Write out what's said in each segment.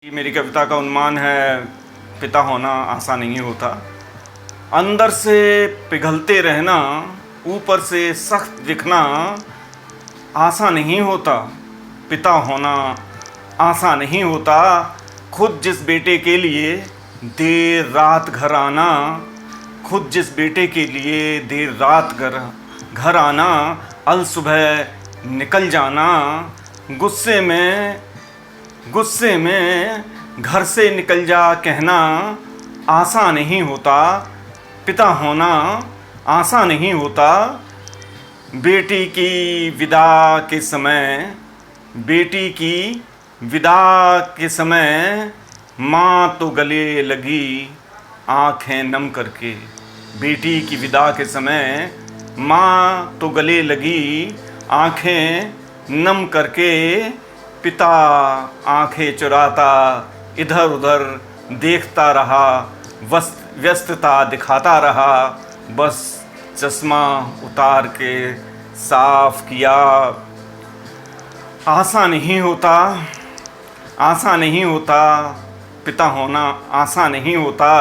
मेरी कविता का उन्माद है पिता होना आसान नहीं होता। अंदर से पिघलते रहना, ऊपर से सख्त दिखना आसान नहीं होता। पिता होना आसान नहीं होता। खुद जिस बेटे के लिए देर रात घर आना, खुद जिस बेटे के लिए देर रात घर आना, अल सुबह निकल जाना, गुस्से में घर से निकल जा कहना आसान नहीं होता। पिता होना आसान नहीं होता। बेटी की विदा के समय माँ तो गले लगी आँखें नम करके। बेटी की विदा के समय माँ तो गले लगी आँखें नम करके। पिता आंखें चुराता इधर उधर देखता रहा, व्यस्तता दिखाता रहा, बस चश्मा उतार के साफ किया। आसान नहीं होता, आसान नहीं होता। पिता होना आसान नहीं होता।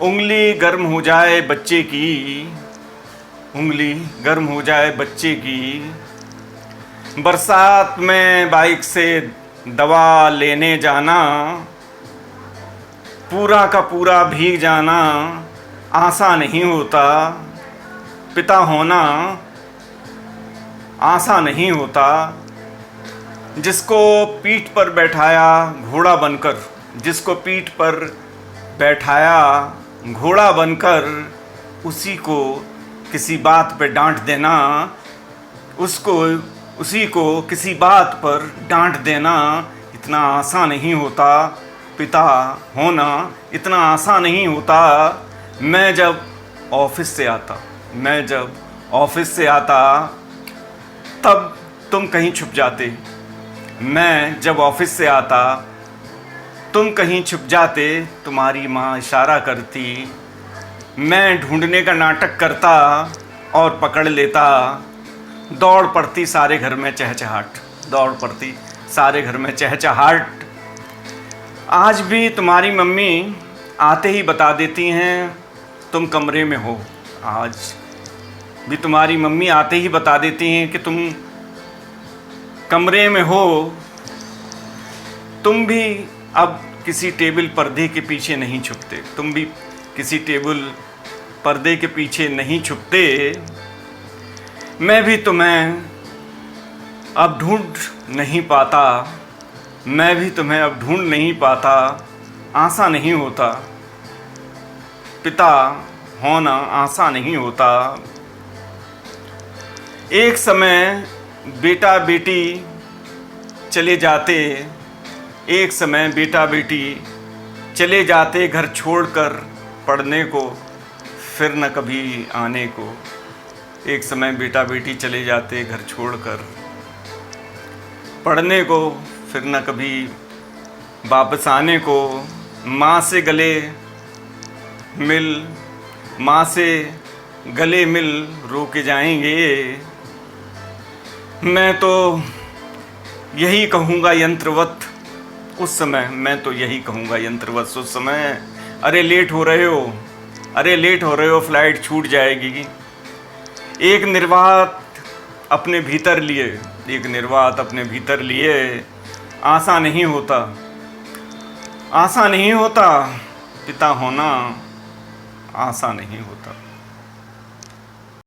उंगली गर्म हो जाए बच्चे की, उंगली गर्म हो जाए बच्चे की। बरसात में बाइक से दवा लेने जाना, पूरा का पूरा भीग जाना आसान नहीं होता। पिता होना आसान नहीं होता। जिसको पीठ पर बैठाया घोड़ा बनकर, जिसको पीठ पर बैठाया घोड़ा बनकर, उसी को किसी बात पे डांट देना, उसी को किसी बात पर डांट देना इतना आसान नहीं होता। पिता होना इतना आसान नहीं होता। मैं जब ऑफिस से आता तब तुम कहीं छुप जाते। मैं जब ऑफिस से आता तुम कहीं छुप जाते। तुम्हारी माँ इशारा करती, मैं ढूंढने का नाटक करता और पकड़ लेता। दौड़ पड़ती सारे घर में चहचहाट, दौड़ पड़ती सारे घर में चहचहाट। आज भी तुम्हारी मम्मी आते ही बता देती हैं तुम कमरे में हो। आज भी तुम्हारी मम्मी आते ही बता देती हैं कि तुम कमरे में हो। तुम भी अब किसी टेबल पर्दे के पीछे नहीं छुपते, तुम भी किसी टेबल पर्दे के पीछे नहीं छुपते। मैं भी तुम्हें अब ढूंढ नहीं पाता, मैं भी तुम्हें अब ढूंढ नहीं पाता। आसान नहीं होता। पिता होना आसान नहीं होता। एक समय बेटा बेटी चले जाते, एक समय बेटा बेटी चले जाते घर छोड़कर पढ़ने को, फिर न कभी आने को। एक समय बेटा बेटी चले जाते घर छोड़कर पढ़ने को, फिर न कभी वापस आने को। माँ से गले मिल रो के जाएंगे। मैं तो यही कहूँगा यंत्रवत उस समय, मैं तो यही कहूँगा यंत्रवत उस समय। अरे लेट हो रहे हो, फ्लाइट छूट जाएगी। एक निर्वात अपने भीतर लिए आसान नहीं होता, आसान नहीं होता। पिता होना आसान नहीं होता।